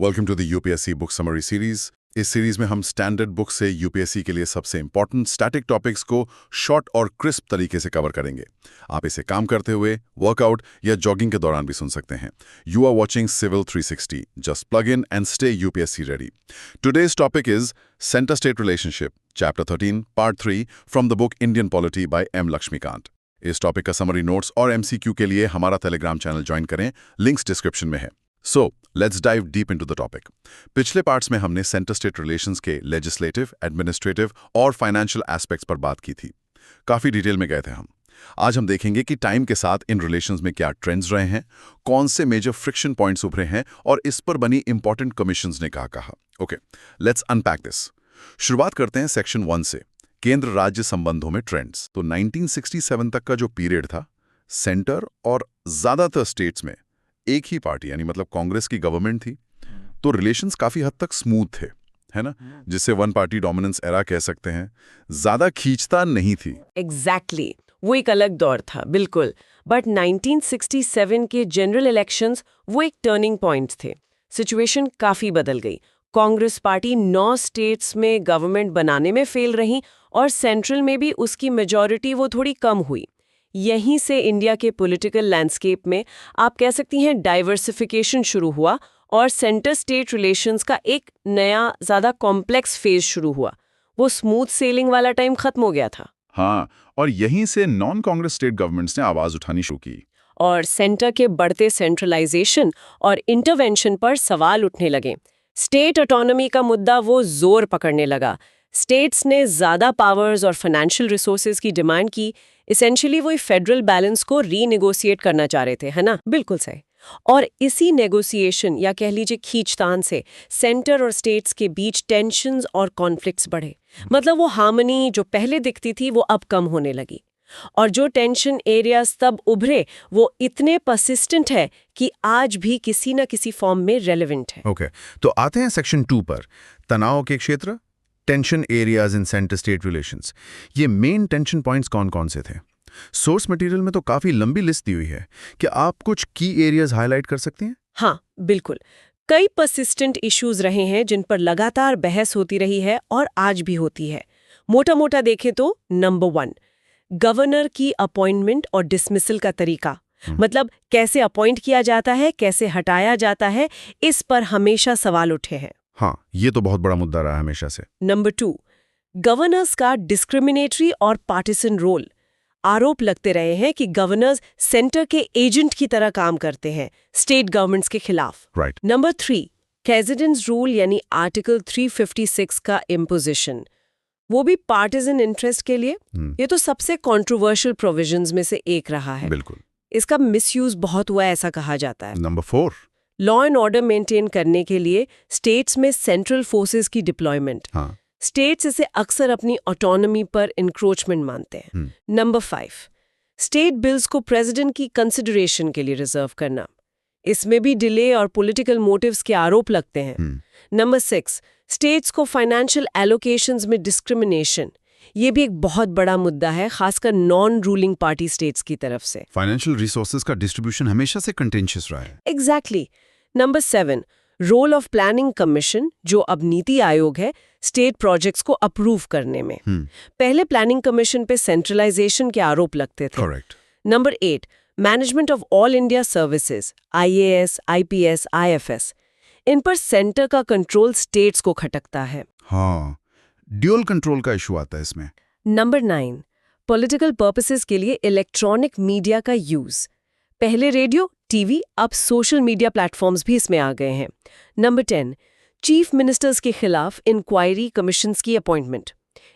Welcome to the UPSC book summary series. इस series में हम स्टैंडर्ड बुक से यूपीएससी के लिए सबसे इंपॉर्टेंट स्टैटिक टॉपिक्स को शॉर्ट और क्रिस्प तरीके से कवर करेंगे। आप इसे काम करते हुए, वर्कआउट या जॉगिंग के दौरान भी सुन सकते हैं। You are watching civil 360। Just plug in and stay UPSC ready. Today's topic is centre state relationship, chapter 13, part 3 from the book Indian polity by M Laxmikanth. इस टॉपिक का समरी नोट्स और एमसीक्यू के लिए हमारा टेलीग्राम चैनल ज्वाइन करें, links description में है। So let's dive deep into the topic. पिछले पार्ट्स में हमने सेंटर स्टेट रिलेशंस के लेजिस्लेटिव, एडमिनिस्ट्रेटिव और फाइनेंशियल एस्पेक्ट्स पर बात की थी। काफी डिटेल में गए थे हम। आज हम देखेंगे कि टाइम के साथ इन रिलेशंस में क्या ट्रेंड्स रहे हैं, कौन से मेजर फ्रिक्शन पॉइंट्स उभरे हैं और इस पर बनी इंपॉर्टेंट कमीशंस ने कहा। Okay, let's unpack this. शुरुआत करते हैं सेक्शन 1 से, केंद्र राज्य संबंधों में ट्रेंड्स। तो 1967 तक का जो पीरियड था, सेंटर और ज्यादातर स्टेट्स में एक ही पार्टी यानी मतलब कांग्रेस की गवर्नमेंट थी, तो रिलेशंस काफी हद तक स्मूथ थे, है ना, जिसे वन पार्टी डोमिनेंस एरा कह सकते हैं। ज्यादा खींचतान नहीं थी। एग्जैक्टली वो एक अलग दौर था, बिल्कुल। बट 1967 के जनरल इलेक्शंस वो एक टर्निंग पॉइंट थे। सिचुएशन काफी बदल गई। कांग्रेस पार्टी 9 स्टेट्स में गवर्नमेंट बनाने में फेल रही और सेंट्रल में भी उसकी मेजॉरिटी वो थोड़ी कम हुई। यहीं से इंडिया के पॉलिटिकल लैंडस्केप में आप कह सकती हैं डाइवर्सिफिकेशन शुरू हुआ और सेंटर स्टेट रिलेशंस का एक नया ज्यादा कॉम्प्लेक्स फेज शुरू हुआ। वो स्मूथ सेलिंग वाला टाइम खत्म हो गया था। हाँ, और यहीं से नॉन कांग्रेस स्टेट गवर्नमेंट्स ने आवाज उठानी शुरू की और सेंटर के बढ़ते सेंट्रलाइजेशन और इंटरवेंशन पर सवाल उठने लगे। स्टेट ऑटोनॉमी का मुद्दा वो जोर पकड़ने लगा। स्टेट्स ने ज्यादा पावर्स और फाइनेंशियल रिसोर्सेज की डिमांड की। इसेंशियली वो फेडरल बैलेंस को रीनेगोशिएट करना चाह रहे थे, है ना? बिल्कुल सही। और इसी नेगोशिएशन या कह लीजिए खींचतान से सेंटर और स्टेट्स के बीच टेंशन्स और कॉन्फ्लिक्ट्स बढ़े। मतलब वो हार्मनी जो पहले दिखती थी वो अब कम होने लगी। और जो टेंशन एरियाज तब उभरे वो इतने परसिस्टेंट है कि आज भी किसी न किसी फॉर्म में रेलेवेंट है। ओके, तो आते हैं सेक्शन 2 पर, तनाव के क्षेत्र, tension areas in centre state relations. ये मेन टेंशन पॉइंट्स कौन-कौन से थे? सोर्स मटेरियल में तो काफी लंबी लिस्ट दी हुई है। क्या आप कुछ की एरियाज हाईलाइट कर सकती हैं? हाँ, बिल्कुल। कई परसिस्टेंट इश्यूज रहे हैं जिन पर लगातार बहस होती रही है और आज भी होती है। मोटा-मोटा देखें तो नंबर 1, गवर्नर की अपॉइंटमेंट और डिसमिसल का तरीका। मतलब कैसे अपॉइंट किया जाता है, कैसे हटाया जाता है, इस पर हमेशा सवाल उठे हैं। हाँ, ये तो बहुत बड़ा मुद्दा रहा हमेशा से। नंबर 2, गवर्नर्स का डिस्क्रिमिनेटरी और पार्टिसन रोल। आरोप लगते रहे हैं कि गवर्नर्स सेंटर के एजेंट की तरह काम करते हैं स्टेट गवर्नमेंट्स के खिलाफ। राइट। नंबर 3, प्रेसिडेंट्स रूल यानी आर्टिकल 356 का इम्पोजिशन, वो भी पार्टिसन इंटरेस्ट के लिए। ये तो सबसे कंट्रोवर्शियल प्रोविजंस में से एक रहा है। बिल्कुल। इसका मिसयूज बहुत हुआ ऐसा कहा जाता है। Number 4, law and order maintain करने के लिए स्टेट्स में सेंट्रल फोर्सेस की डिप्लॉयमेंट। हाँ, स्टेट्स इसे अक्सर अपनी ऑटोनॉमी पर इंक्रोचमेंट मानते हैं। नंबर 5, स्टेट बिल्स को प्रेसिडेंट की कंसिडरेशन के लिए रिजर्व करना। इसमें भी डिले और पॉलिटिकल मोटिव्स के आरोप लगते हैं। नंबर 6, स्टेट्स को फाइनेंशियल एलोकेशंस में डिस्क्रिमिनेशन। ये भी एक बहुत बड़ा मुद्दा है, खासकर नॉन रूलिंग पार्टी स्टेट्स की तरफ से। फाइनेंशियल रिसोर्सेज का डिस्ट्रीब्यूशन हमेशा से कंटेंशियस रहा है। Exactly. Number 7, role of planning commission, जो अब नीति आयोग है, स्टेट प्रोजेक्ट्स को अप्रूव करने में। पहले प्लानिंग कमीशन पे सेंट्रलाइजेशन के आरोप लगते थे। Correct. Number 8, management of all India services, IAS, IPS, IFS। इन पर सेंटर का कंट्रोल स्टेट्स को खटकता है। हाँ, ड्यूअल कंट्रोल का इशू आता है इसमें। नंबर 9, पॉलिटिकल पर्पसेस के लिए इलेक्ट्रॉनिक मीडिया का यूज। पहले रेडियो, टीवी, अब सोशल मीडिया प्लेटफॉर्म्स भी इसमें आ गए हैं। नंबर 10, चीफ मिनिस्टर्स के खिलाफ इंक्वायरी कमीशंस की अपॉइंटमेंट।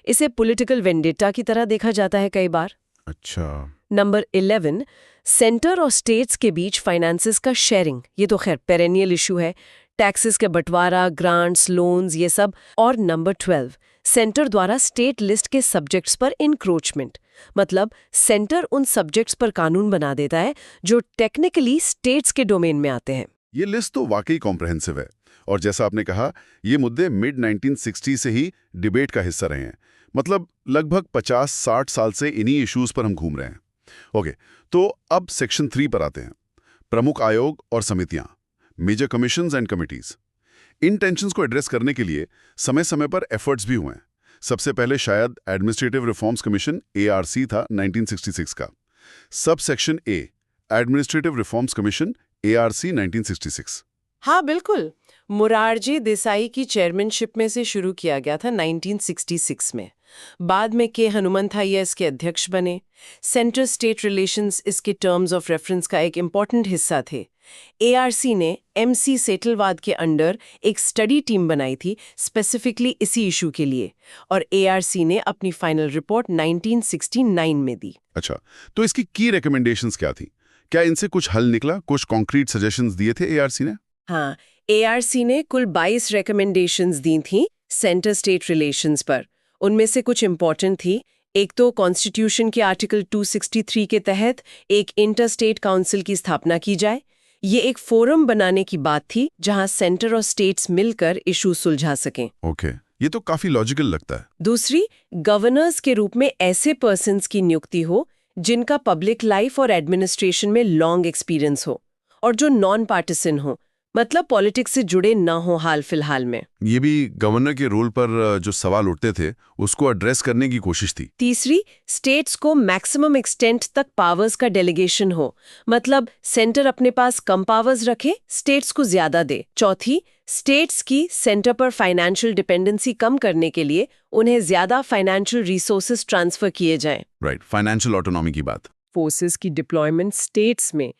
इसे पॉलिटिकल वेंडेटा की तरह देखा जाता है कई बार। अच्छा। नंबर 11, सेंटर और स्टेट्स के बीच फाइनेंसेस का शेयरिंग। ये तो खैर पेरेनियल इशू है, टैक्सेस के बंटवारा, ग्रांट्स, लोन्स, ये सब। और नंबर 12, सेंटर द्वारा स्टेट लिस्ट के सब्जेक्ट्स पर इंक्रोचमेंट। मतलब सेंटर उन सब्जेक्ट्स पर कानून बना देता है जो टेक्निकली स्टेट्स के डोमेन में आते हैं। ये लिस्ट तो वाकई कॉम्प्रहेंसिव है और जैसा आपने कहा, ये मुद्दे मिड 1960 से ही डिबेट का हिस्सा रहे हैं। मतलब लगभग 50-60 साल से इन्हीं इश्यूज पर हम घूम रहे हैं। ओके, तो अब सेक्शन 3 पर आते हैं, प्रमुख आयोग और समितियां, मेजर कमीशंस एंड कमिटीज। इन टेंशन्स को एड्रेस करने के लिए समय समय पर एफर्ट्स भी हुए हैं। सबसे पहले शायद एडमिनिस्ट्रेटिव रिफॉर्म्स कमीशन ARC था 1966 का। Sub section A administrative reforms commission ARC 1966। हाँ बिल्कुल, मुरारजी देसाई की चेयरमैनशिप में से शुरू किया गया था 1966 में। बाद में के हनुमंथाइया इसके अध्यक्ष बने। सेंटर स्टेट रिलेशंस इसके टर्म्स ऑफ रेफरेंस का एक इम्पॉर्टेंट हिस्सा थे। ARC ने MC सेटलवाद के अंडर एक स्टडी टीम बनाई थी स्पेसिफिकली इसी इशू के लिए, और ARC ने अपनी फाइनल रिपोर्ट 1969 में दी। अच्छा, तो इसकी की रिकमेंडेशंस क्या थी? क्या इनसे कुछ हल निकला? कुछ कॉन्क्रीट सजेशंस दिए थे ARC ने? हाँ, ARC ने कुल 22 रिकमेंडेशंस दी थी सेंटर स्टेट रिलेशंस पर। उनमें से कुछ इम्पॉर्टेंट थी। एक तो कॉन्स्टिट्यूशन के आर्टिकल 263 के तहत एक इंटर स्टेट काउंसिल की स्थापना की जाए। ये एक फोरम बनाने की बात थी जहां सेंटर और स्टेट्स मिलकर इशू सुलझा सकें। ओके, ये तो काफी लॉजिकल लगता है। दूसरी, गवर्नर्स के रूप में ऐसे पर्सन्स की नियुक्ति हो जिनका पब्लिक लाइफ और एडमिनिस्ट्रेशन में लॉन्ग एक्सपीरियंस हो और जो नॉन पार्टिसन हो, मतलब पॉलिटिक्स से जुड़े ना हो हाल फिलहाल में। ये भी गवर्नर के रोल पर जो सवाल उठते थे उसको एड्रेस करने की कोशिश थी। तीसरी, स्टेट्स को मैक्सिमम एक्सटेंट तक पावर्स का डेलीगेशन हो, मतलब सेंटर अपने पास कम पावर्स रखे, स्टेट्स को ज्यादा दे। चौथी, स्टेट्स की सेंटर पर फाइनेंशियल डिपेंडेंसी कम करने के लिए उन्हें ज्यादा फाइनेंशियल रिसोर्सेज ट्रांसफर किए जाएं। राइट, फाइनेंशियल ऑटोनॉमी की बात। फोर्सेस की डिप्लॉयमेंट स्टेट्स में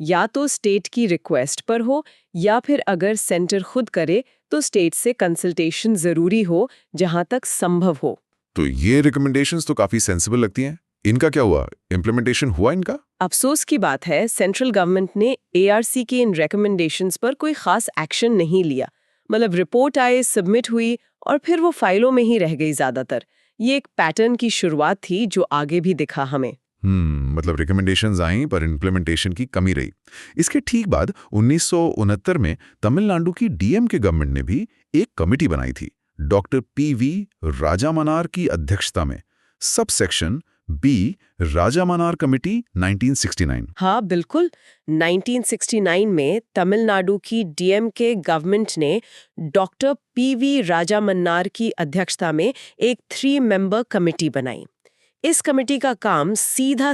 या तो स्टेट की रिक्वेस्ट पर हो, या फिर अगर सेंटर खुद करे तो स्टेट से कंसल्टेशन जरूरी हो जहां तक संभव हो। तो ये रिकमेंडेशंस तो काफी सेंसिबल लगती हैं। इनका क्या हुआ? इम्प्लीमेंटेशन हुआ इनका? अफसोस की बात है, सेंट्रल गवर्नमेंट ने ARC के इन रिकमेंडेशंस पर कोई खास एक्शन नहीं लिया। मतलब रिपोर्ट आए, सबमिट हुई और फिर वो फाइलों में ही रह गई ज्यादातर। ये एक पैटर्न की शुरुआत थी जो आगे भी दिखा हमें। मतलब रिकमेंडेशंस आई पर इम्प्लीमेंटेशन की कमी रही। इसके ठीक बाद 1969 में तमिलनाडु की DMK गवर्नमेंट ने भी एक कमेटी बनाई थी, डॉक्टर PV राजामनार की अध्यक्षता में। Sub section B राजामनार committee 1969। हाँ बिल्कुल, 1969 में तमिलनाडु की DMK गवर्नमेंट ने डॉक्टर PV राजामन्नार की अध्यक्षता में एक 3 मेंबर कमेटी बनाई। इस कमेटी का काम सीधा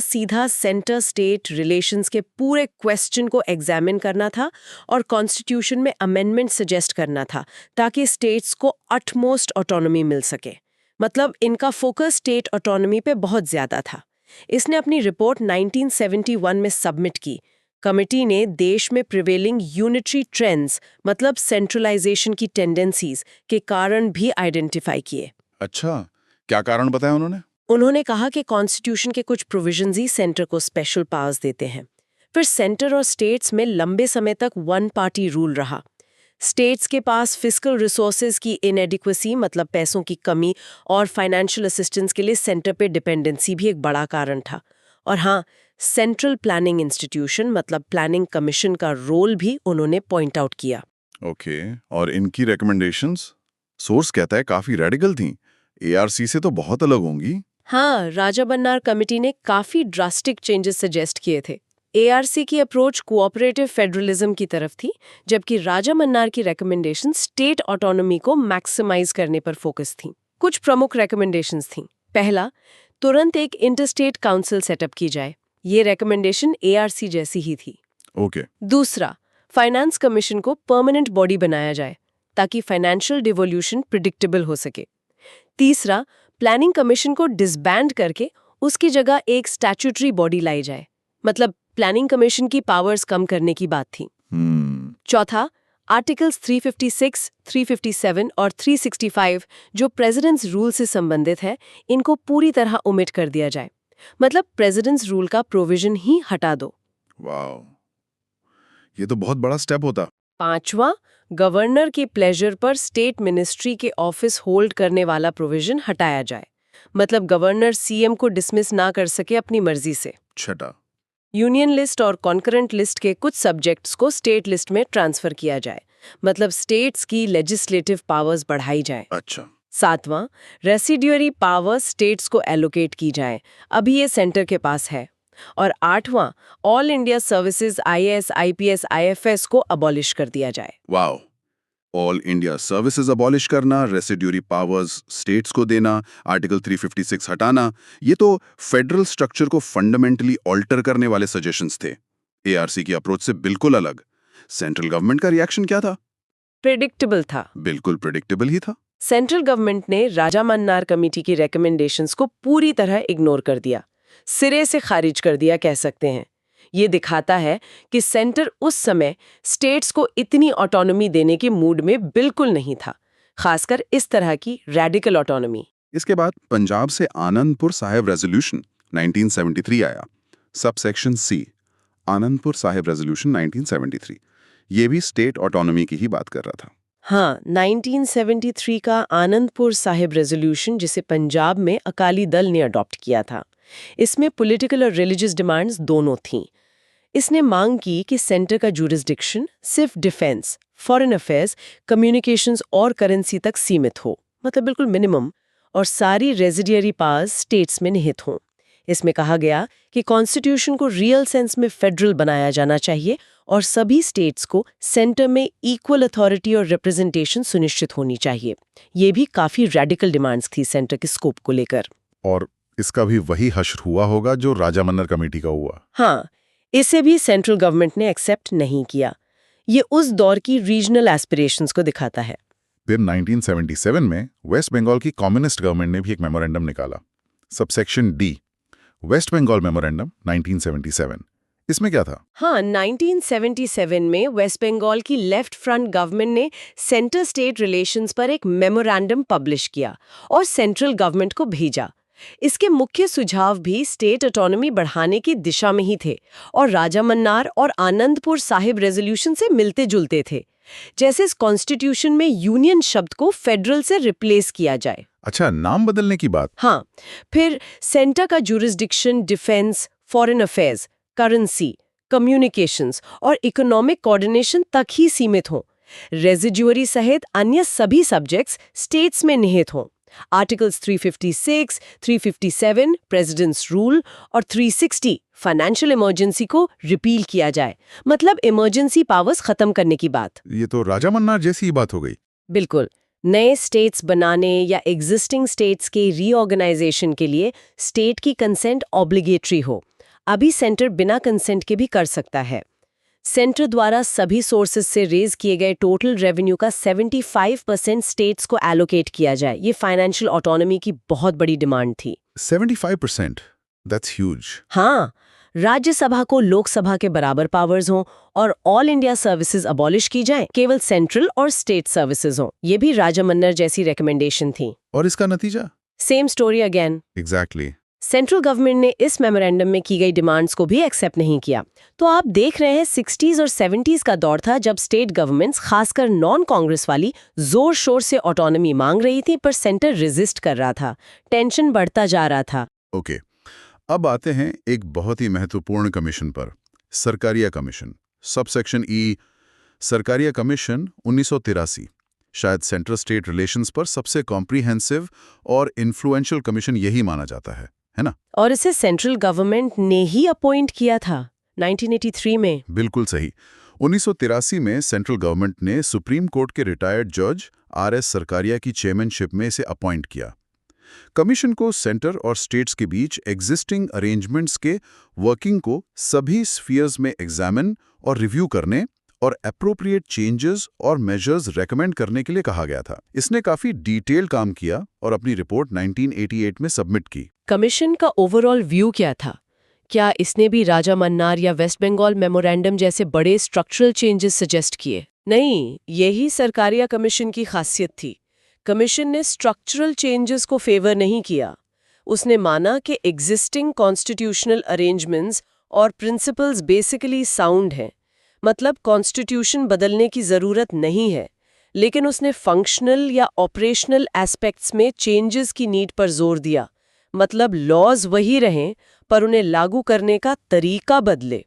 सेंटर स्टेट रिलेशंस के पूरे क्वेश्चन को एग्जामिन करना था और कॉन्स्टिट्यूशन में अमेंडमेंट सजेस्ट करना था ताकि स्टेट्स को अटमोस्ट ऑटोनॉमी मिल सके। मतलब इनका फोकस स्टेट ऑटोनॉमी पे बहुत ज्यादा था। इसने अपनी रिपोर्ट 1971 में सबमिट की। कमेटी ने देश में प्रिवेलिंग यूनिटरी ट्रेंड्स, मतलब सेंट्रलाइजेशन की टेंडेंसीज के कारण भी आइडेंटिफाई किए। अच्छा, क्या कारण बताया उन्होंने? उन्होंने कहा कि कॉन्स्टिट्यूशन के कुछ प्रोविजंस ही सेंटर को स्पेशल पावर्स देते हैं। फिर सेंटर और स्टेट्स में लंबे समय तक वन पार्टी रूल रहा। स्टेट्स के पास फिस्कल रिसोर्सेज की इनएडिक्वेसी, मतलब पैसों की कमी, और फाइनेंशियल असिस्टेंस के लिए सेंटर पे डिपेंडेंसी भी एक बड़ा कारण था। और हाँ, सेंट्रल प्लानिंग इंस्टीट्यूशन, मतलब प्लानिंग कमीशन का रोल भी उन्होंने पॉइंट आउट किया। ओके, और इनकी रिकमेंडेशंस सोर्स कहता है काफी रेडिकल थी। ARC से तो बहुत अलग होंगी। हाँ, राजामन्नार कमेटी ने काफी ड्रास्टिक चेंजेस सजेस्ट किए थे। ARC की अप्रोच कोऑपरेटिव फेडरलिज्म की तरफ थी, जबकि राजामन्नार की रिकमेंडेशन स्टेट ऑटोनॉमी को मैक्सिमाइज करने पर फोकस थी। कुछ प्रमुख रिकमेंडेशंस थीं। पहला, तुरंत एक इंटरस्टेट काउंसिल सेटअप की जाए। ये रिकमेंडेशन ARC जैसी ही थी। ओके। दूसरा, फाइनेंस कमीशन को परमानेंट बॉडी बनाया जाए ताकि फाइनेंशियल डिवोल्यूशन प्रिडिक्टेबल हो सके। तीसरा, प्लानिंग कमीशन को डिसबैंड करके उसकी जगह एक स्टैट्यूटरी बॉडी लाई जाए। मतलब प्लानिंग कमीशन की पावर्स कम करने की बात थी। चौथा, आर्टिकल्स 356, 357 और 365 जो प्रेसिडेंट्स रूल से संबंधित है, इनको पूरी तरह ओमिट कर दिया जाए। मतलब प्रेसिडेंट्स रूल का प्रोविजन ही हटा दो। वाओ, ये तो बहुत बड़ा स्टेप होता। पांचवा, गवर्नर के प्लेजर पर स्टेट मिनिस्ट्री के ऑफिस होल्ड करने वाला प्रोविजन हटाया जाए। मतलब गवर्नर CM को डिसमिस ना कर सके अपनी मर्जी से। छठा, यूनियन लिस्ट और कॉन्करेंट लिस्ट के कुछ सब्जेक्ट्स को स्टेट लिस्ट में ट्रांसफर किया जाए। मतलब स्टेट्स की लेजिस्लेटिव पावर्स बढ़ाई जाए। अच्छा। सातवां, रेसिड्यूअरी पावर्स स्टेट्स को एलोकेट की जाए। अभी ये सेंटर के पास है। और आठवां, all India services IAS, IPS, IFS को अबॉलिश कर दिया जाए। Wow, all India services abolish करना, रेसिड्यूरी पावर्स स्टेट्स को देना, आर्टिकल 356 हटाना, ये तो फेडरल स्ट्रक्चर को फंडामेंटली ऑल्टर करने वाले सजेशंस थे। एआरसी की अप्रोच से बिल्कुल अलग। सेंट्रल गवर्नमेंट का रिएक्शन क्या था? प्रेडिक्टेबल था। बिल्कुल प्रेडिक्टेबल ही था। सेंट्रल गवर्नमेंट ने राजा मन्नार कमेटी की रिकमेंडेशंस को पूरी तरह इग्नोर कर दिया, सिरे से खारिज कर दिया कह सकते हैं। ये दिखाता है कि सेंटर उस समय स्टेट्स को इतनी ऑटोनॉमी देने के मूड में बिल्कुल नहीं था, खासकर इस तरह की रैडिकल ऑटोनॉमी। इसके बाद पंजाब से आनंदपुर साहिब रेजोल्यूशन 1973 आया। सबसेक्शन सी, आनंदपुर साहिब रेजोल्यूशन 1973, ये भी स्टेट ऑटोनॉमी की ही बात कर रहा था। हाँ, 1973 का आनंदपुर साहिब रेजोल्यूशन, जिसे पंजाब में अकाली दल ने अडॉप्ट किया था, इसमें पॉलिटिकल और रिलीजियस डिमांड्स दोनों थीं। इसने मांग की कि सेंटर का जुरिस्डिक्शन सिर्फ डिफेंस, फॉरेन अफेयर्स, कम्युनिकेशंस और करेंसी तक सीमित हो, मतलब बिल्कुल मिनिमम, और सारी रेजिडियरी पावर्स स्टेट्स में निहित हों। इसमें कहा गया कि कॉन्स्टिट्यूशन को रियल सेंस में फेडरल बनाया जाना चाहिए और सभी स्टेट्स को सेंटर में इक्वल अथॉरिटी और रिप्रेजेंटेशन सुनिश्चित होनी चाहिए। ये भी काफी रैडिकल डिमांड्स थी सेंटर के स्कोप को लेकर। और इसका भी वही हश्र हुआ होगा जो राजा मन्नर कमेटी का हुआ। हाँ, इसे भी सेंट्रल गवर्नमेंट ने एक्सेप्ट नहीं किया। ये उस दौर की रीजनल एस्पिरेशंस को दिखाता है। फिर 1977 में वेस्ट बंगाल की कम्युनिस्ट गवर्नमेंट ने भी एक मेमोरेंडम निकाला, subsection D, West Bengal memorandum 1977। इसमें क्या था? हाँ, 1977 में वेस्ट बंगाल की लेफ्ट फ्रंट गवर्नमेंट ने सेंटर स्टेट रिलेशंस पर एक मेमोरेंडम पब्लिश किया और सेंट्रल गवर्नमेंट को भेजा। इसके मुख्य सुझाव भी स्टेट ऑटोनॉमी बढ़ाने की दिशा में ही थे और राजा मन्नार और आनंदपुर साहिब रेजोल्यूशन से मिलते जुलते थे। जैसे इस कॉन्स्टिट्यूशन में यूनियन शब्द को फेडरल से रिप्लेस किया जाए। अच्छा, नाम बदलने की बात। हाँ, फिर सेंटर का jurisdiction defence, foreign affairs, currency, communications और इकोनॉमिक कोऑर्डिनेशन तक ही सीमित हों। रेजिड्यूरी सहित अन्य सभी सब्जेक्ट्स स्टेट्स में निहित हों। आर्टिकल्स 356, 357 प्रेसिडेंट्स रूल और 360 फाइनेंशियल इमरजेंसी को रिपील किया जाए, मतलब इमरजेंसी पावर्स खत्म करने की बात। ये तो राजा मन्नार जैसी ही बात हो गई। बिल्कुल, नए स्टेट्स बनाने या एग्जिस्टिंग स्टेट्स के रीऑर्गेनाइजेशन के लिए स्टेट की कंसेंट ऑब्लिगेटरी हो। अभी सेंटर बिना कंसेंट के भी कर सकता है। सेंटर द्वारा सभी सोर्सेज से रेज किए गए टोटल रेवेन्यू का 75% स्टेट्स को एलोकेट किया जाए। ये फाइनेंशियल ऑटोनॉमी की बहुत बड़ी डिमांड थी। 75%, दैट्स ह्यूज। हाँ, राज्यसभा को लोकसभा के बराबर पावर्स हों और ऑल इंडिया सर्विसेज अबॉलिश की जाएं, केवल सेंट्रल और स्टेट सर्विसेज हों। ये भी राजा मन्नर जैसी रिकमेंडेशन थी। और इसका नतीजा? Same story again. Exactly. Central government ने इस मेमोरेंडम में की गई डिमांड्स को भी एक्सेप्ट नहीं किया। तो आप देख रहे हैं 60s और 70s का दौर था जब स्टेट गवर्नमेंट्स, खासकर नॉन कांग्रेस वाली, जोर शोर से ऑटोनॉमी मांग रही थी, पर सेंटर रेजिस्ट कर रहा था। टेंशन बढ़ता जा रहा था। ओके, अब आते हैं एक बहुत ही महत्वपूर्ण कमीशन पर, सरकारिया कमीशन, सबसेक्शन ई। सरकारिया कमीशन 1983 शायद सेंट्रल स्टेट रिलेशंस पर सबसे कॉम्प्रिहेंसिव और इन्फ्लुएंशियल कमीशन यही माना जाता है ना? और इसे सेंट्रल गवर्नमेंट ने ही अपॉइंट किया था 1983 में। बिल्कुल सही। 1983 में सेंट्रल गवर्नमेंट ने सुप्रीम कोर्ट के रिटायर्ड जज आर.एस. सरकारिया की चेयरमैनशिप में इसे अपॉइंट किया। कमीशन को सेंटर और स्टेट्स के बीच एग्जिस्टिंग अरेंजमेंट्स के वर्किंग को सभी स्फीयर्स में एग्जामिन और रिव्यू करने और एप्रोप्रिएट चेंजेस और मेजर्स रेकमेंड करने के लिए कहा गया था। इसने काफी डिटेल काम किया और अपनी रिपोर्ट 1988 में सबमिट की। कमीशन का ओवरऑल व्यू क्या था? क्या इसने भी राजा मन्नार या वेस्ट बंगाल मेमोरेंडम जैसे बड़े स्ट्रक्चरल चेंजेस सजेस्ट किए? नहीं, यही सरकारिया कमीशन की खासियत थी। कमीशन ने स्ट्रक्चरल चेंजेस को फेवर नहीं किया। उसने माना कि एग्जिस्टिंग कॉन्स्टिट्यूशनल अरेंजमेंट्स और प्रिंसिपल्स बेसिकली साउंड हैं, मतलब कॉन्स्टिट्यूशन बदलने की जरूरत नहीं है, लेकिन उसने फंक्शनल या ऑपरेशनल एस्पेक्ट्स में चेंजेस की नीड पर जोर दिया, मतलब लॉज वही रहें पर उन्हें लागू करने का तरीका बदले।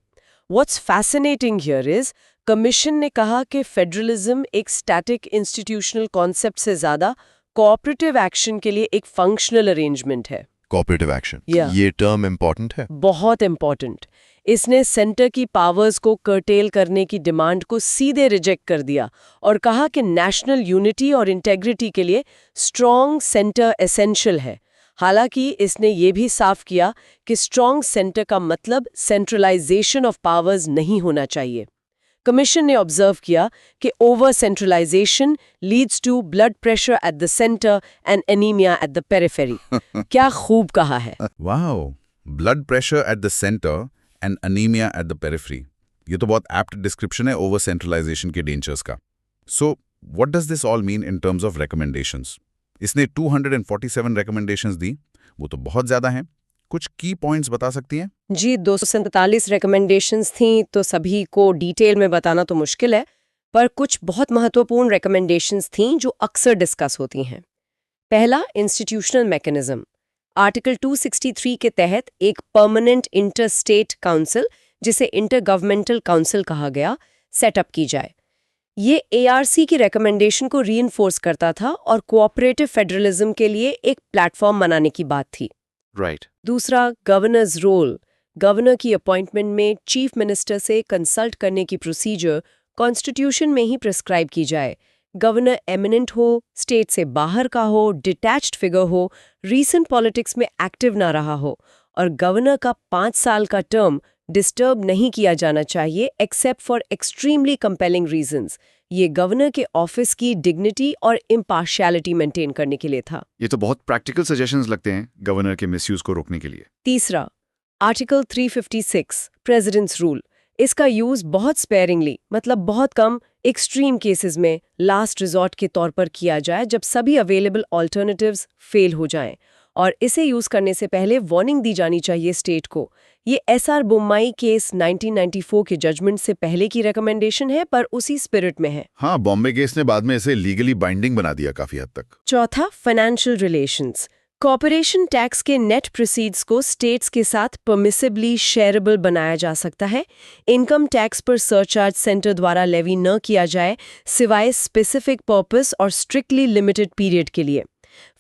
What's fascinating here is, commission ने कहा कि फेडरलिज्म एक स्टैटिक इंस्टीट्यूशनल कॉन्सेप्ट से ज्यादा कोऑपरेटिव एक्शन के लिए एक फंक्शनल अरेंजमेंट है। Cooperative action, Yeah. ये टर्म इम्पोर्टेंट है। बहुत इंपॉर्टेंट। इसने सेंटर की पावर्स को कर्टेल करने की डिमांड को सीधे रिजेक्ट कर दिया और कहा कि नेशनल यूनिटी और इंटेग्रिटी के लिए स्ट्रॉन्ग सेंटर एसेंशियल है। हालांकि इसने ये भी साफ किया कि स्ट्रॉन्ग सेंटर का मतलब सेंट्रलाइजेशन ऑफ पावर्स नहीं होना चाहिए। कमीशन ने ऑब्जर्व किया कि over centralisation leads to blood pressure at the centre and anaemia at the periphery. क्या खूब कहा है। Wow, blood pressure at the centre and anaemia at the periphery. ये तो बहुत एप्ट डिस्क्रिप्शन है ओवर सेंट्रलाइजेशन के डेंजर्स का। So what does this all mean in terms of recommendations? इसने 247 रिकमेंडेशंस दी, वो तो बहुत ज्यादा हैं। कुछ की पॉइंट्स बता सकती हैं? जी, 247 रिकमेंडेशंस थीं, तो सभी को डिटेल में बताना तो मुश्किल है, पर कुछ बहुत महत्वपूर्ण रिकमेंडेशंस थीं जो अक्सर डिस्कस होती हैं। पहला, इंस्टीट्यूशनल मैकेनिज्म। आर्टिकल 263 के तहत एक परमानेंट इंटर स्टेट काउंसिल, जिसे इंटर गवर्नमेंटल काउंसिल कहा गया, सेटअप की जाए। ये ARC की रिकमेंडेशन को रीइंफोर्स करता था और कोऑपरेटिव फेडरलिज्म के लिए एक प्लेटफॉर्म बनाने की बात थी। राइट। दूसरा, गवर्नर्स रोल। गवर्नर की अपॉइंटमेंट में चीफ मिनिस्टर से कंसल्ट करने की प्रोसीजर कॉन्स्टिट्यूशन में ही प्रिस्क्राइब की जाए। गवर्नर एमिनेंट हो, स्टेट से बाहर का हो, डिटैच्ड फिगर हो, रीसेंट पॉलिटिक्स में एक्टिव ना रहा हो, और गवर्नर का 5 साल का टर्म डिस्टर्ब नहीं किया जाना चाहिए except for extremely compelling reasons. ये गवर्नर के ऑफिस की डिग्निटी और इम्पार्शियलिटी मेंटेन करने के लिए था। ये तो बहुत प्रैक्टिकल सजेशंस लगते हैं गवर्नर के मिसयूज को रोकने के लिए। तीसरा, आर्टिकल 356 प्रेसिडेंट्स रूल। इसका यूज बहुत स्पेयरिंगली, मतलब बहुत कम एक्सट्रीम केसेस में लास्ट रिजॉर्ट के तौर पर किया जाए जब सभी अवेलेबल ऑल्टरनेटिव्स फेल हो जाएं, और इसे यूज करने से पहले वार्निंग दी जानी चाहिए स्टेट को। ये SR बोम्मई केस 1994 के जजमेंट से पहले की रिकमेंडेशन है, पर उसी स्पिरिट में है। हाँ, बॉम्बे केस ने बाद में इसे लीगली बाइंडिंग बना दिया काफी हद तक। चौथा, फाइनेंशियल रिलेशंस। कॉर्पोरेशन टैक्स के नेट प्रोसीड्स को स्टेट्स के साथ परमिसिबली शेयरेबल बनाया जा सकता है। इनकम टैक्स पर सरचार्ज सेंटर द्वारा लेवी न किया जाए, सिवाय स्पेसिफिक पर्पस और स्ट्रिक्टली लिमिटेड पीरियड के लिए।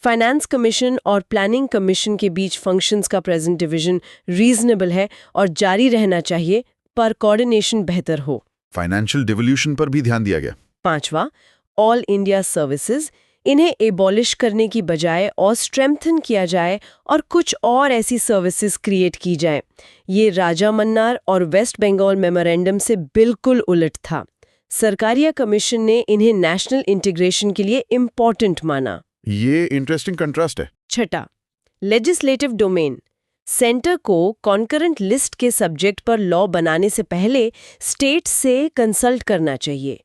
फाइनेंस कमीशन और प्लानिंग कमीशन के बीच फंक्शंस का प्रेजेंट डिवीजन रीजनेबल है और जारी रहना चाहिए, पर कोऑर्डिनेशन बेहतर हो। फाइनेंशियल डिवोल्यूशन पर भी ध्यान दिया गया। पांचवा, ऑल इंडिया सर्विसेज। इन्हें एबॉलिश करने की बजाय और स्ट्रेंथन किया जाए और कुछ और ऐसी सर्विसेज क्रिएट की जाए। ये राजा मन्नार और वेस्ट बंगाल मेमोरेंडम से बिल्कुल उलट था। सरकारिया कमीशन ने इन्हें नेशनल इंटीग्रेशन के लिए इम्पोर्टेंट माना। ये इंटरेस्टिंग कंट्रास्ट है। छठा, लेजिस्लेटिव डोमेन। सेंटर को कॉन्करेंट लिस्ट के सब्जेक्ट पर लॉ बनाने से पहले स्टेट से कंसल्ट करना चाहिए।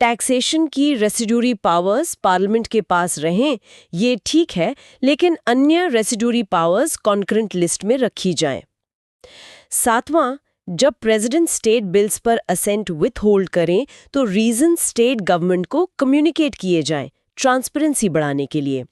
टैक्सेशन की रेसिड्यूरी पावर्स पार्लियामेंट के पास रहें, ये ठीक है, लेकिन अन्य रेसिड्यूरी पावर्स कॉन्करेंट लिस्ट में रखी जाएं। सातवां, जब प्रेसिडेंट स्टेट बिल्स पर असेंट विथ होल्ड करें तो रीजन स्टेट गवर्नमेंट को कम्युनिकेट किए जाएं, ट्रांसपेरेंसी बढ़ाने के लिए।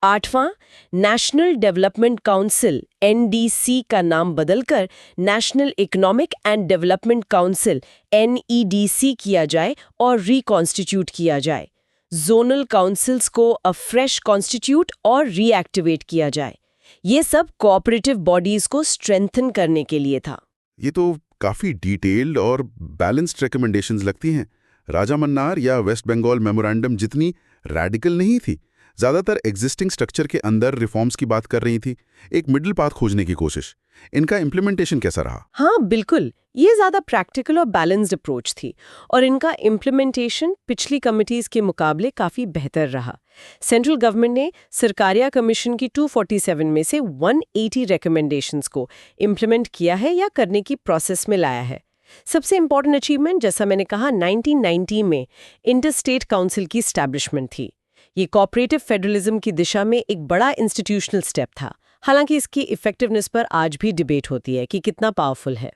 आठवां, नेशनल डेवलपमेंट काउंसिल NDC का नाम बदलकर national economic and development council NEDC किया जाए और रिकॉन्स्टिट्यूट किया जाए। जोनल काउंसिल्स को अफ्रेश कॉन्स्टिट्यूट और रीएक्टिवेट किया जाए। ये सब कोऑपरेटिव बॉडीज को स्ट्रेंथन करने के लिए था। ये तो काफी डिटेल्ड और बैलेंस्ड रिकमेंडेशंस लगती हैं। राजा मन्नार या वेस्ट बंगाल मेमोरेंडम जितनी रैडिकल नहीं थी, ज्यादातर एग्जिस्टिंग स्ट्रक्चर के अंदर रिफॉर्म्स की बात कर रही थी, एक मिडिल पाथ खोजने की कोशिश। इनका इम्प्लीमेंटेशन कैसा रहा? हाँ, बिल्कुल, ये ज्यादा प्रैक्टिकल और बैलेंस्ड अप्रोच थी, और इनका इम्प्लीमेंटेशन पिछली कमिटीज के मुकाबले काफी बेहतर रहा। सेंट्रल गवर्नमेंट ने सरकारिया कमीशन की 247 में से 180 रिकमेंडेशंस को इम्प्लीमेंट किया है या करने की प्रोसेस में लाया है। सबसे इंपॉर्टेंट अचीवमेंट, जैसा मैंने कहा, 1990 में इंटरस्टेट काउंसिल की एस्टैब्लिशमेंट थी। ये कोऑपरेटिव फेडरलिज्म की दिशा में एक बड़ा इंस्टीट्यूशनल स्टेप था। हालांकि इसकी इफेक्टिवनेस पर आज भी डिबेट होती है कि कितना पावरफुल है।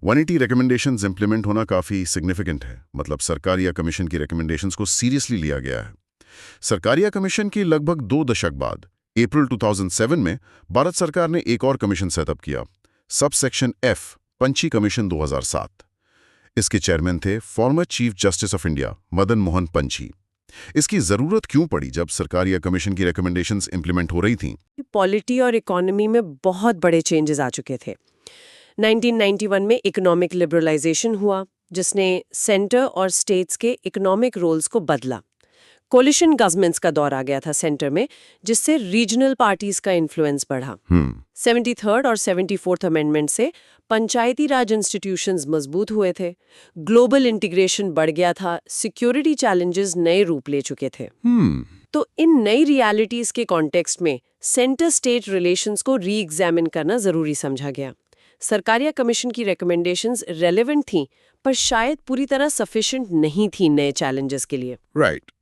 180 रिकमेंडेशंस इंप्लीमेंट होना काफी सिग्निफिकेंट है। मतलब सरकारिया कमीशन की रिकमेंडेशंस को सीरियसली लिया गया है। सरकारिया कमीशन की लगभग 2 दशक बाद अप्रैल 2007 में भारत सरकार ने एक और कमीशन सेटअप किया, सब सेक्शन F, पंची कमीशन 2007। इसके चेयरमैन थे former chief justice of India Madan Mohan Punchhi. इसकी जरूरत क्यों पड़ी जब सरकारिया कमीशन की रिकमेंडेशंस इंप्लीमेंट हो रही थीं? पॉलिटी और इकोनॉमी में बहुत बड़े चेंजेस आ चुके थे। 1991 में इकोनॉमिक लिबरलाइजेशन हुआ, जिसने सेंटर और स्टेट्स के इकोनॉमिक रोल्स को बदला। कोलिशन गवर्नमेंट्स का दौर आ गया था सेंटर में, जिससे रीजनल पार्टीज का इन्फ्लुएंस बढ़ा। 73rd और 74th अमेंडमेंट से पंचायती राज इंस्टीट्यूशंस मजबूत हुए थे, ग्लोबल इंटीग्रेशन बढ़ गया था, सिक्योरिटी चैलेंजेस नए रूप ले चुके थे। तो इन नई रियलिटीज के कॉन्टेक्स्ट में सेंटर स्टेट रिलेशंस को री एग्जामिन करना जरूरी समझा गया। सरकारिया कमीशन की रिकमेंडेशंस रेलेवेंट थीं, पर शायद पूरी तरह सफिशिएंट नहीं थी नए चैलेंजेस के लिए। राइट।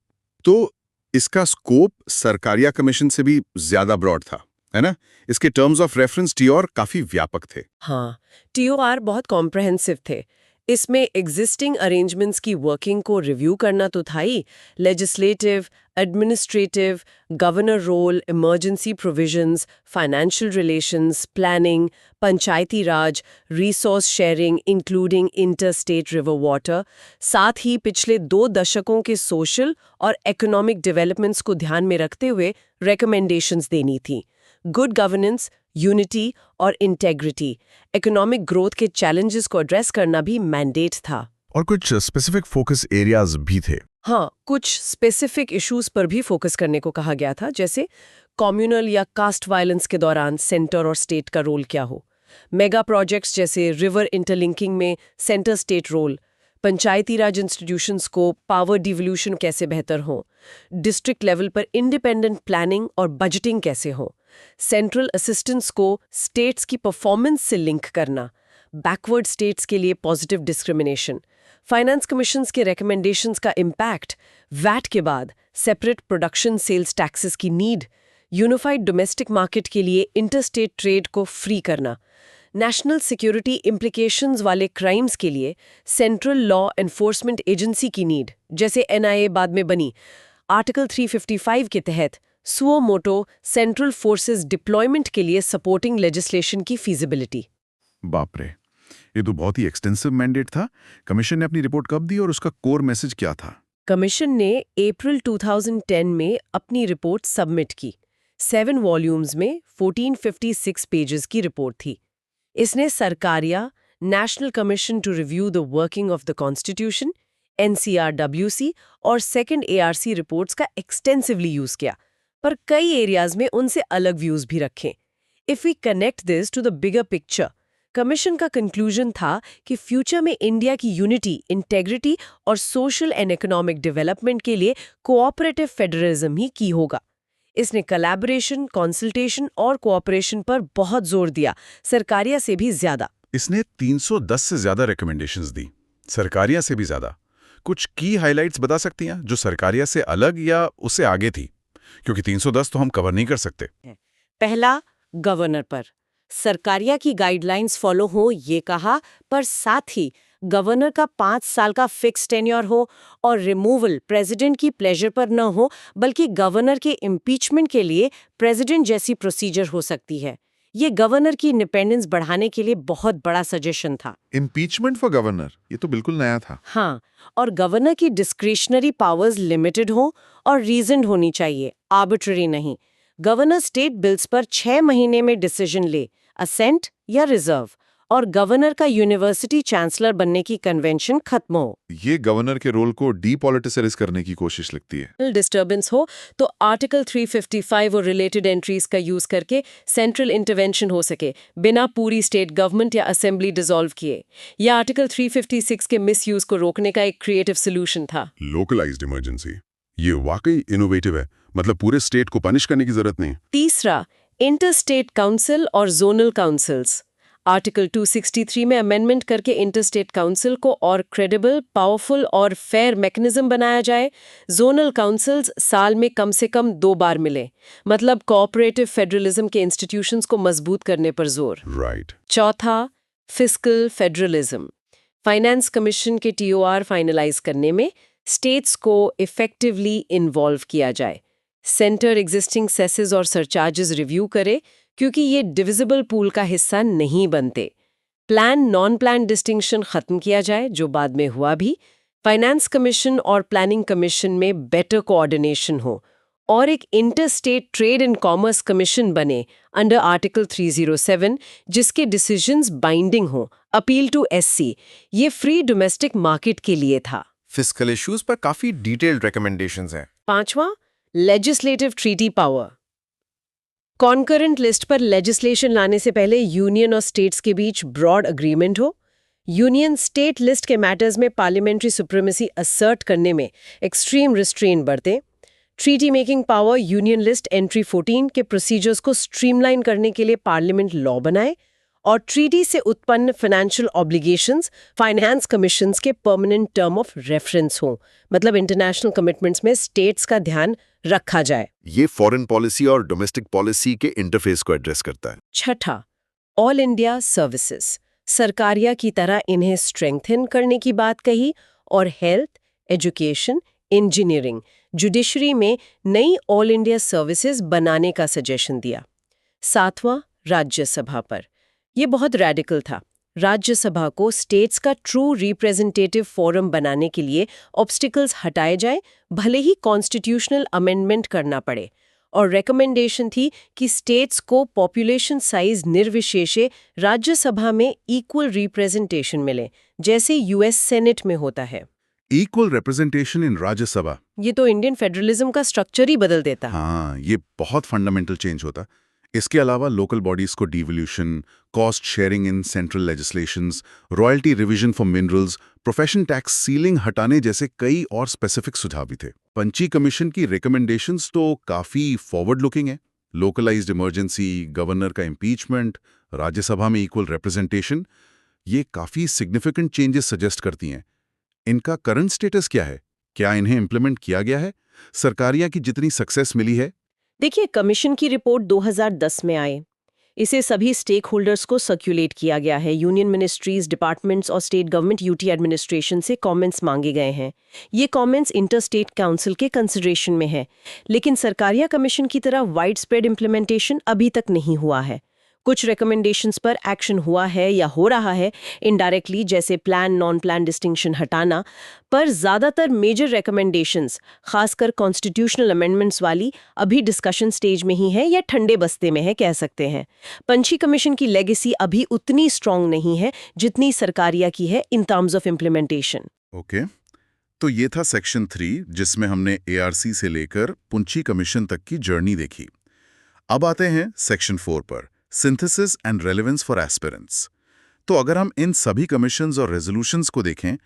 तो इसका स्कोप सरकारिया कमीशन से भी ज्यादा ब्रॉड था, है ना? इसके टर्म्स ऑफ रेफरेंस टीओआर काफी व्यापक थे। हाँ, टीओआर बहुत कॉम्प्रहेंसिव थे। इसमें एग्जिस्टिंग अरेंजमेंट्स की वर्किंग को रिव्यू करना तो था ही, legislative, administrative, governor role, emergency provisions, financial relations, planning, Panchayati Raj, resource sharing including inter state river water, साथ ही पिछले 2 दशकों के सोशल और इकोनॉमिक डेवलपमेंट्स को ध्यान में रखते हुए रिकमेंडेशंस देनी थी। गुड गवर्नेंस, यूनिटी और इंटेग्रिटी, इकोनॉमिक ग्रोथ के चैलेंजेस को एड्रेस करना भी मैंडेट था। और कुछ स्पेसिफिक फोकस एरियाज भी थे। हाँ, कुछ स्पेसिफिक इश्यूज पर भी फोकस करने को कहा गया था, जैसे कम्युनल या कास्ट वायलेंस के दौरान सेंटर और स्टेट का रोल क्या हो, मेगा प्रोजेक्ट्स जैसे रिवर इंटरलिंकिंग में सेंटर स्टेट रोल, पंचायती राज इंस्टीट्यूशंस को पावर डिवोल्यूशन कैसे बेहतर हो, डिस्ट्रिक्ट लेवल पर इंडिपेंडेंट प्लानिंग और बजटिंग कैसे हो, सेंट्रल असिस्टेंस को स्टेट्स की परफॉर्मेंस से लिंक करना, बैकवर्ड स्टेट्स के लिए पॉजिटिव डिस्क्रिमिनेशन, फाइनेंस कमीशंस के रिकमेंडेशंस का इम्पैक्ट, वैट के बाद सेपरेट प्रोडक्शन सेल्स टैक्सेस की नीड, यूनिफाइड डोमेस्टिक मार्केट के लिए इंटरस्टेट ट्रेड को फ्री करना, नेशनल सिक्योरिटी इम्प्लीकेशंस वाले क्राइम्स के लिए सेंट्रल लॉ एनफोर्समेंट एजेंसी की नीड, जैसे एनआईए बाद में बनी, आर्टिकल 355 के तहत suo motu central forces deployment के लिए सपोर्टिंग लेजिस्लेशन की फीजिबिलिटी। बाप रे, ये तो बहुत ही एक्सटेंसिव मैंडेट था। कमीशन ने अपनी रिपोर्ट कब दी और उसका कोर मैसेज क्या था? कमीशन ने अप्रैल 2010 में अपनी रिपोर्ट सबमिट की। 7 वॉल्यूम्स में 1456 पेजेस की रिपोर्ट थी। इसने Sarkaria, national commission to review the working of the constitution, NCRWC और सेकंड ARC रिपोर्ट्स का एक्सटेंसिवली यूज किया, पर कई एरियाज में उनसे अलग व्यूज भी रखे। If we connect this to the bigger picture, commission का कंक्लूजन था कि फ्यूचर में इंडिया की यूनिटी, इंटेग्रिटी और सोशल एंड इकोनॉमिक डेवलपमेंट के लिए कोऑपरेटिव फेडरलिज्म ही की होगा। इसने कोलैबोरेशन, कंसल्टेशन और कोऑपरेशन पर बहुत जोर दिया, सरकारिया से भी ज्यादा। इसने 310 से ज्यादा रिकमेंडेशंस दी, सरकारिया से भी ज्यादा। कुछ की हाइलाइट्स बता सकती हैं जो सरकारिया से अलग या उससे आगे थी? क्योंकि 310 तो हम कवर नहीं कर सकते। पहला, गवर्नर पर सरकारिया की गाइडलाइंस फॉलो हो ये कहा, पर साथ ही गवर्नर का 5 साल का फिक्स टेन्योर हो और रिमूवल प्रेसिडेंट की प्लेजर पर न हो, बल्कि गवर्नर के इम्पीचमेंट के लिए प्रेसिडेंट जैसी प्रोसीजर हो सकती है। ये गवर्नर की इंडिपेंडेंस बढ़ाने के लिए बहुत बड़ा सजेशन था। इम्पीचमेंट फॉर गवर्नर, ये तो बिल्कुल नया था। हाँ, और गवर्नर की डिस्क्रिशनरी पावर्स लिमिटेड हो और रीजनड होनी चाहिए, आर्बिट्ररी नहीं। गवर्नर स्टेट बिल्स पर 6 महीने में डिसीजन ले, असेंट या रिजर्व, और गवर्नर का यूनिवर्सिटी चांसलर बनने की कन्वेंशन खत्म हो। ये गवर्नर के रोल को डीपॉलिटिसाइज करने की कोशिश लगती है। डिस्टर्बेंस हो तो आर्टिकल 355 और रिलेटेड एंट्रीज का यूज करके सेंट्रल इंटरवेंशन हो सके, बिना पूरी स्टेट गवर्नमेंट या असेंबली डिसॉल्व किए। यह आर्टिकल 356 के मिसयूज को रोकने का एक क्रिएटिव सोल्यूशन था। लोकलाइज्ड इमरजेंसी, ये वाकई इनोवेटिव है। मतलब पूरे स्टेट को पनिश करने की जरूरत नहीं। तीसरा, इंटर स्टेट काउंसिल और जोनल काउंसिल्स। आर्टिकल 263 में अमेंडमेंट करके इंटर स्टेट काउंसिल को और क्रेडिबल, पावरफुल और फेयर मैकेनिज्म बनाया जाए। जोनल काउंसिल्स साल में कम से कम 2 बार मिले, मतलब कोऑपरेटिव फेडरलिज्म के इंस्टीट्यूशंस को मजबूत करने पर जोर। राइट। चौथा, फिस्कल फेडरलिज्म। फाइनेंस कमीशन के TOR फाइनलाइज करने में स्टेट्स को इफेक्टिवली इन्वॉल्व किया जाए। सेंटर एग्जिस्टिंग सेसेस और सरचार्जेस रिव्यू करे, क्योंकि ये डिविजिबल पूल का हिस्सा नहीं बनते। प्लान नॉन प्लान डिस्टिंक्शन खत्म किया जाए, जो बाद में हुआ भी। फाइनेंस कमीशन और प्लानिंग कमीशन में बेटर कोऑर्डिनेशन हो और एक inter state trade and commerce commission बने अंडर आर्टिकल 307 जिसके डिसीजंस बाइंडिंग हो, अपील टू एससी। ये फ्री डोमेस्टिक मार्केट के लिए था। फिस्कल इश्यूज पर काफी डिटेल्ड रिकमेंडेशंस हैं। 5वां, legislative treaty power. Concurrent list पर लेजिस्लेशन लाने से पहले यूनियन और स्टेट्स के बीच ब्रॉड अग्रीमेंट हो। यूनियन स्टेट लिस्ट के मैटर्स में पार्लियामेंट्री सुप्रीमेसी असर्ट करने में एक्सट्रीम रिस्ट्रेन बरते। Treaty making power union list entry 14 के प्रोसीजर्स को स्ट्रीमलाइन करने के लिए पार्लियामेंट लॉ बनाए। और ट्रीटी से उत्पन्न फाइनेंशियल ऑब्लिगेशंस फाइनेंस कमीशंस के परमानेंट टर्म ऑफ रेफरेंस हो, मतलब इंटरनेशनल कमिटमेंट्स में स्टेट्स का ध्यान रखा जाए। ये फॉरेन पॉलिसी और डोमेस्टिक पॉलिसी के इंटरफेस को एड्रेस करता है। 6, ऑल इंडिया सर्विसेज। सरकारिया की तरह इन्हें स्ट्रेंथन करने की बात कही और हेल्थ, एजुकेशन, इंजीनियरिंग, जुडिशरी में नई ऑल इंडिया सर्विसेज बनाने का सजेशन दिया। 7वां, राज्यसभा पर। ये बहुत रेडिकल था। राज्यसभा को स्टेट्स का ट्रू रिप्रेजेंटेटिव फोरम बनाने के लिए ऑब्स्टिकल्स हटाए जाए, भले ही कॉन्स्टिट्यूशनल अमेंडमेंट करना पड़े। और रिकमेंडेशन थी कि स्टेट्स को पॉपुलेशन साइज निर्विशेषे राज्यसभा में इक्वल रिप्रेजेंटेशन मिले, जैसे यूएस सेनेट में होता है। इक्वल रिप्रेजेंटेशन इन राज्यसभा, ये तो इंडियन फेडरलिज्म का स्ट्रक्चर ही बदल देता। हाँ, ये बहुत फंडामेंटल चेंज होता। इसके अलावा लोकल बॉडीज को devolution, cost sharing in central legislations, royalty revision for minerals, profession tax ceiling हटाने जैसे कई और स्पेसिफिक सुझाव भी थे। पंची कमीशन की रिकमेंडेशंस तो काफी फॉरवर्ड लुकिंग है। लोकलाइज्ड इमरजेंसी, गवर्नर का इम्पीचमेंट, राज्यसभा में इक्वल रिप्रेजेंटेशन, ये काफी सिग्निफिकेंट चेंजेस सजेस्ट करती हैं। इनका करंट स्टेटस क्या है? क्या इन्हें इम्प्लीमेंट किया गया है? सरकारिया की जितनी सक्सेस मिली है। देखिए, कमीशन की रिपोर्ट 2010 में आई। इसे सभी स्टेक होल्डर्स को सर्कुलेट किया गया है। यूनियन मिनिस्ट्रीज, डिपार्टमेंट्स और स्टेट गवर्नमेंट यूटी एडमिनिस्ट्रेशन से कमेंट्स मांगे गए हैं। ये कमेंट्स इंटर स्टेट काउंसिल के कंसिडरेशन में है, लेकिन सरकारिया कमीशन की तरह वाइड स्प्रेड इम्प्लीमेंटेशन अभी तक नहीं हुआ है। कुछ रिकमेंडेशंस पर एक्शन हुआ है या हो रहा है इनडायरेक्टली, जैसे प्लान नॉन प्लान डिस्टिंक्शन हटाना, पर ज्यादातर मेजर रिकमेंडेशंस, खासकर कॉन्स्टिट्यूशनल अमेंडमेंट्स वाली, अभी डिस्कशन स्टेज में ही है या ठंडे बस्ते में है, कह सकते हैं। पंची कमीशन की लेगेसी अभी उतनी स्ट्रांग नहीं है जितनी सरकारिया की है इन टर्म्स ऑफ इम्प्लीमेंटेशन। ओके, तो ये था सेक्शन 3, जिसमें हमने एआरसी से लेकर पुंची कमीशन तक की जर्नी देखी। अब आते हैं सेक्शन 4 पर, synthesis and relevance for aspirants. तो अगर हम इन सभी कमीशंस और रेजोल्यूशंस को देखें,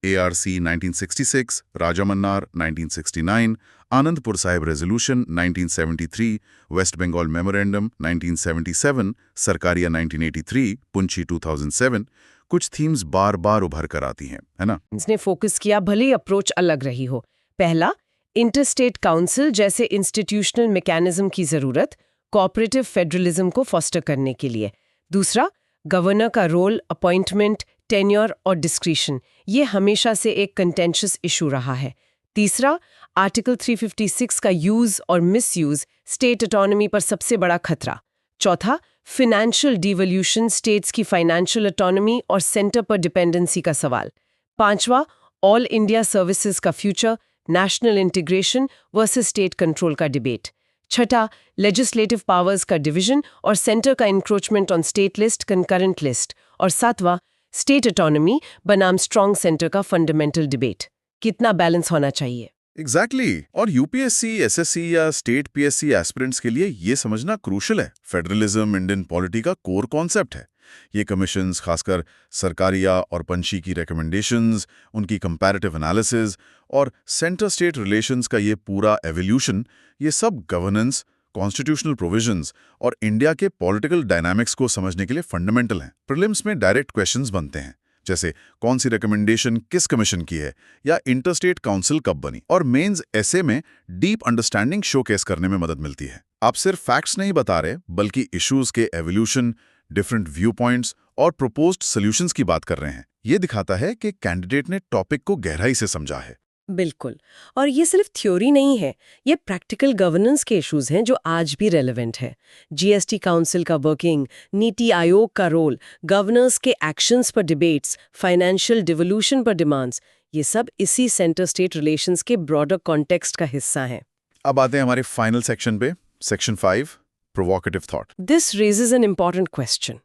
ARC 1966, Rajamannar 1969, Anandpur Sahib resolution 1973, West Bengal memorandum 1977, Sarkaria 1983, Punchhi 2007, कुछ थीम्स बार बार उभर कर आती हैं, है ना? इसने फोकस किया, भले ही अप्रोच अलग रही हो। पहला, इंटरस्टेट काउंसिल जैसे इंस्टीट्यूशनल मैकेनिज्म की जरूरत कोऑपरेटिव फेडरलिज्म को फॉस्टर करने के लिए। दूसरा, गवर्नर का रोल, अपॉइंटमेंट, टेन्योर और डिस्क्रिशन, ये हमेशा से एक कंटेंशियस इशू रहा है। तीसरा, आर्टिकल 356 का यूज और मिसयूज, स्टेट ऑटोनॉमी पर सबसे बड़ा खतरा। चौथा, फाइनेंशियल डिवोल्यूशन, स्टेट्स की फाइनेंशियल ऑटोनॉमी और सेंटर पर डिपेंडेंसी का सवाल। पांचवा, ऑल इंडिया सर्विसेज का future, national integration versus state control का डिबेट। छठा, लेजिस्लेटिव पावर्स का डिवीजन और सेंटर का encroachment on state list, concurrent list. और सातवां, स्टेट ऑटोनॉमी बनाम स्ट्रॉन्ग सेंटर का फंडामेंटल डिबेट। कितना बैलेंस होना चाहिए? एग्जैक्टली और यूपीएससी, एसएससी या स्टेट पीएससी एस्पिरेंट्स के लिए ये समझना क्रूशल है। फेडरलिज्म इंडियन पॉलिटी का कोर कॉन्सेप्ट है। ये कमीशंस, खासकर सरकारिया और पंची की रिकमेंडेशंस, उनकी कंपैरेटिव एनालिसिस और सेंटर स्टेट रिलेशंस का ये पूरा एवोल्यूशन, ये सब गवर्नेंस, कॉन्स्टिट्यूशनल प्रोविजंस और इंडिया के पॉलिटिकल डायनामिक्स को समझने के लिए फंडामेंटल हैं। प्रीलिम्स में डायरेक्ट क्वेश्चंस बनते हैं, जैसे कौन सी रिकमेंडेशन किस कमीशन की है या इंटरस्टेट काउंसिल कब बनी, और मेंस ऐसे में डीप अंडरस्टैंडिंग शोकेस करने में मदद मिलती है। आप सिर्फ फैक्ट्स नहीं बता रहे, बल्कि इश्यूज के एवोल्यूशन, डिफरेंट व्यू पॉइंट्स और प्रपोज्ड सॉल्यूशंस की बात कर रहे हैं। ये दिखाता है कि कैंडिडेट ने टॉपिक को गहराई से समझा है। बिल्कुल, और ये सिर्फ थ्योरी नहीं है, ये प्रैक्टिकल गवर्नेंस के इश्यूज हैं जो आज भी रेलेवेंट है। जीएसटी काउंसिल का वर्किंग, नीति आयोग का रोल, गवर्नर्स के एक्शंस पर डिबेट्स, फाइनेंशियल डिवोल्यूशन पर डिमांड्स, ये सब इसी सेंटर स्टेट रिलेशंस के ब्रॉडर कॉन्टेक्स्ट का हिस्सा हैं। अब आते हैं हमारे फाइनल सेक्शन पे, section 5, provocative thought. This raises an important question.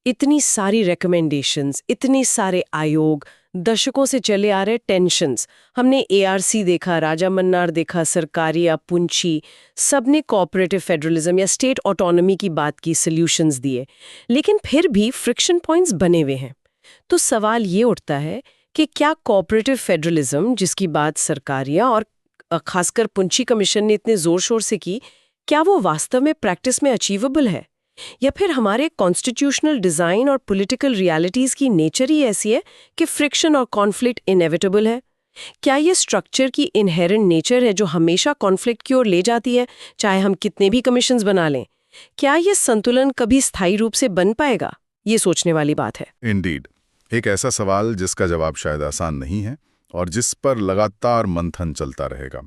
इतनी सारी रिकमेंडेशंस, इतने सारे आयोग, दशकों से चले आ रहे टेंशन्स, हमने एआरसी देखा, राजा मन्नार देखा, सरकारिया, पुंछी, सबने कोऑपरेटिव फेडरलिज्म या स्टेट ऑटोनॉमी की बात की, सॉल्यूशंस दिए, लेकिन फिर भी फ्रिक्शन पॉइंट्स बने हुए हैं। तो सवाल ये उठता है कि क्या कोऑपरेटिव फेडरलिज्म, जिसकी बात सरकारिया और खासकर पुंछी कमीशन ने इतने जोर शोर से की, क्या वो वास्तव में प्रैक्टिस में अचीवेबल है, या फिर हमारे कॉन्स्टिट्यूशनल डिजाइन और पॉलिटिकल रियलिटीज की नेचर ही ऐसी है कि फ्रिक्शन और कॉन्फ्लिक्ट इनएविटेबल है? क्या ये स्ट्रक्चर की इनहेरेंट नेचर है जो हमेशा कॉन्फ्लिक्ट की ओर ले जाती है, चाहे हम कितने भी कमीशंस बना लें? क्या ये संतुलन कभी स्थायी रूप से बन पाएगा? ये सोचने वाली बात है। इंडीड, एक ऐसा सवाल जिसका जवाब शायद आसान नहीं है और जिस पर लगातार मंथन चलता रहेगा।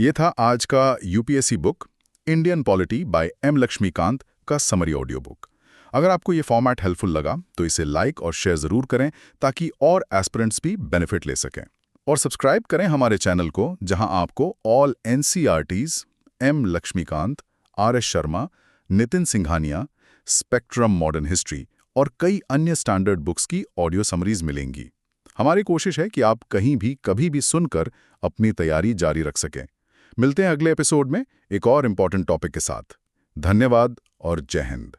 ये था आज का UPSC book Indian polity by M Laxmikanth का समरी ऑडियो बुक। अगर आपको ये फॉर्मेट हेल्पफुल लगा तो इसे लाइक और शेयर जरूर करें ताकि और एस्पिरेंट्स भी बेनिफिट ले सकें। और सब्सक्राइब करें हमारे चैनल को, जहां आपको all NCERTs, M Laxmikanth, R S Sharma, Nitin Singhania, spectrum modern history और कई अन्य स्टैंडर्ड बुक्स की ऑडियो समरीज मिलेंगी। हमारी कोशिश है कि आप कहीं भी कभी भी सुनकर अपनी तैयारी जारी रख सकें। मिलते हैं अगले एपिसोड में एक और इम्पॉर्टेंट टॉपिक के साथ। धन्यवाद और जय हिंद।